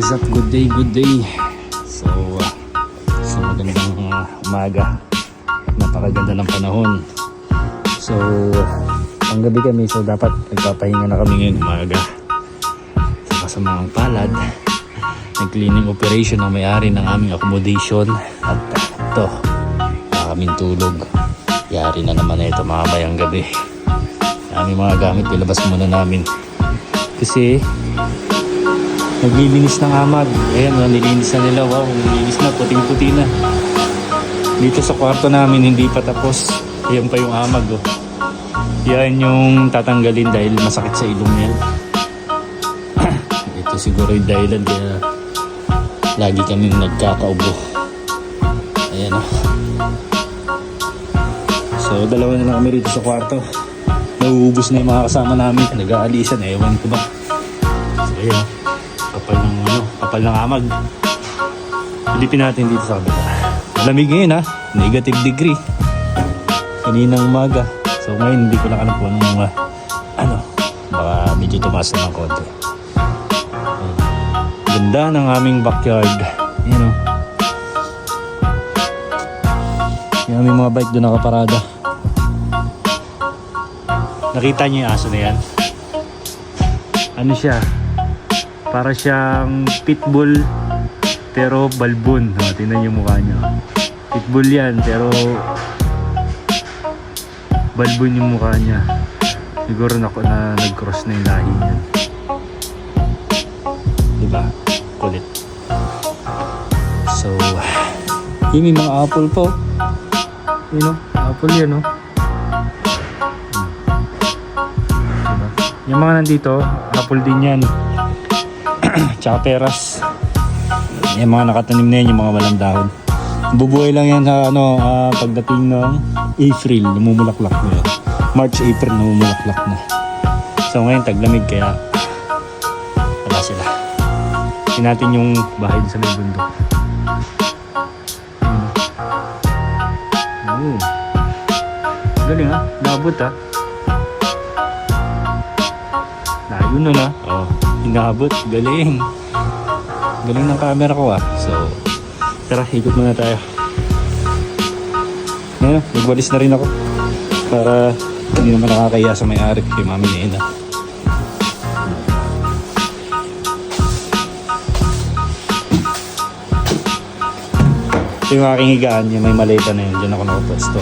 is up? Good day, good day. So, sa magandang umaga. Napakaganda ng panahon. So, panggabi kami, so dapat nagpapahinga na kami ngayong umaga. Sa kasamaang palad, nag-cleaning operation ang may-ari ng aming accommodation. At ito, kaming tulog. Yari na naman ito mamayang gabi. Aming mga gamit, ilabas muna namin. Kasi, naglilinis ng amag. Ayan, nilinis na nila. Wow, nilinis na, puting-puti na. Dito sa kwarto namin, hindi pa tapos. Ayan pa yung amag, oh. Yan yung tatanggalin dahil masakit sa ilong yan. Ito siguro yung dahilan kaya lagi kaming nagkakaubo. Ayan, oh. So, dalawa na lang kami rito sa kwarto. Nauubos na yung mga kasama namin. Nag-aalisan, ewan ko ba. So, ayan, oh. Kapal ng amag. Pilipin natin dito sa kabila. Malamig ngayon, ha. Negative degree. Kaninang umaga. So ngayon hindi ko lang alam kung anong baka medyo tumaas na ng konti. Ganda ng aming backyard. Yan, oh. Yung aming mga bike doon nakaparada. Nakita niyo yung aso na yan? Ano siya? Para siyang pitbull pero balbon. Tingnan niyo mukha niya. Pitbull yan pero balbon yung mukha niya. Siguro na nag-cross na yung lahi niya. Diba? Kulit. So, yung may mga apple po. You know, apple yan, no? Diba? Yung mga nandito, apple din yan. Tsaka peras. Yung mga nakatanim na yan, yung mga walang dahon. Bubuhay lang yan sa pagdating ng April, namumulaklak na yan. March, April, namumulaklak na. So ngayon taglamig kaya wala sila. Tingnan natin yung bahay sa may bundok. Galing, ha? Naabot, ha? Layo na na. Oh, inaabot. Galing. Galing ng camera ko, ha? So, tara, ikot muna tayo. Ayan, nagwalis na rin ako para hindi naman nakakaya sa may-ari kay Mami Nena. Ito yung aking higaan, yung may maleta na yun. Diyan ako nakapwesto.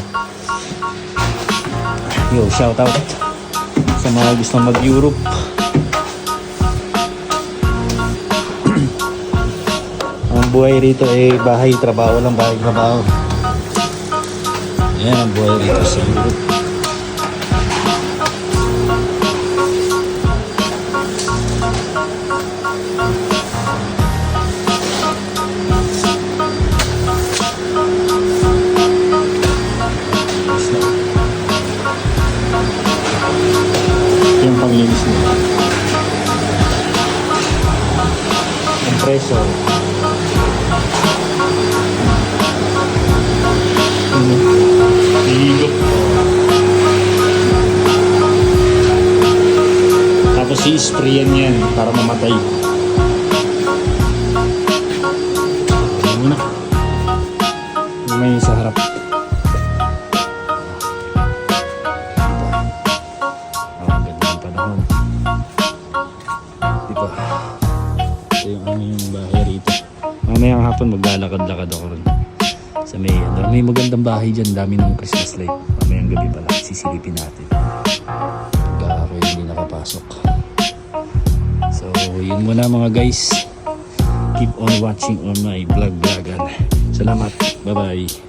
Yo, shout out sa mga gustong mag-Europe. Ang buhay rito ay bahay, trabaho lang, bahay, trabaho. Ayan ang buhay rito sa Europe. Ito yung panglinis nila. Compressor. Higop. Tapos i-sprayan yan para mamatay. Ano na? May sa harap. Ganda ng panahon. Diba? Ito yung aming bahay rito. Mamayang hapon maglalakad-lakad ako rin. Sa may magandang bahay dyan, dami ng Christmas light. Mamayang gabi pala, sisilipin natin. Pagka ako hindi nakapasok. So, yun muna mga guys. Keep on watching on my vlog. Salamat. Bye-bye.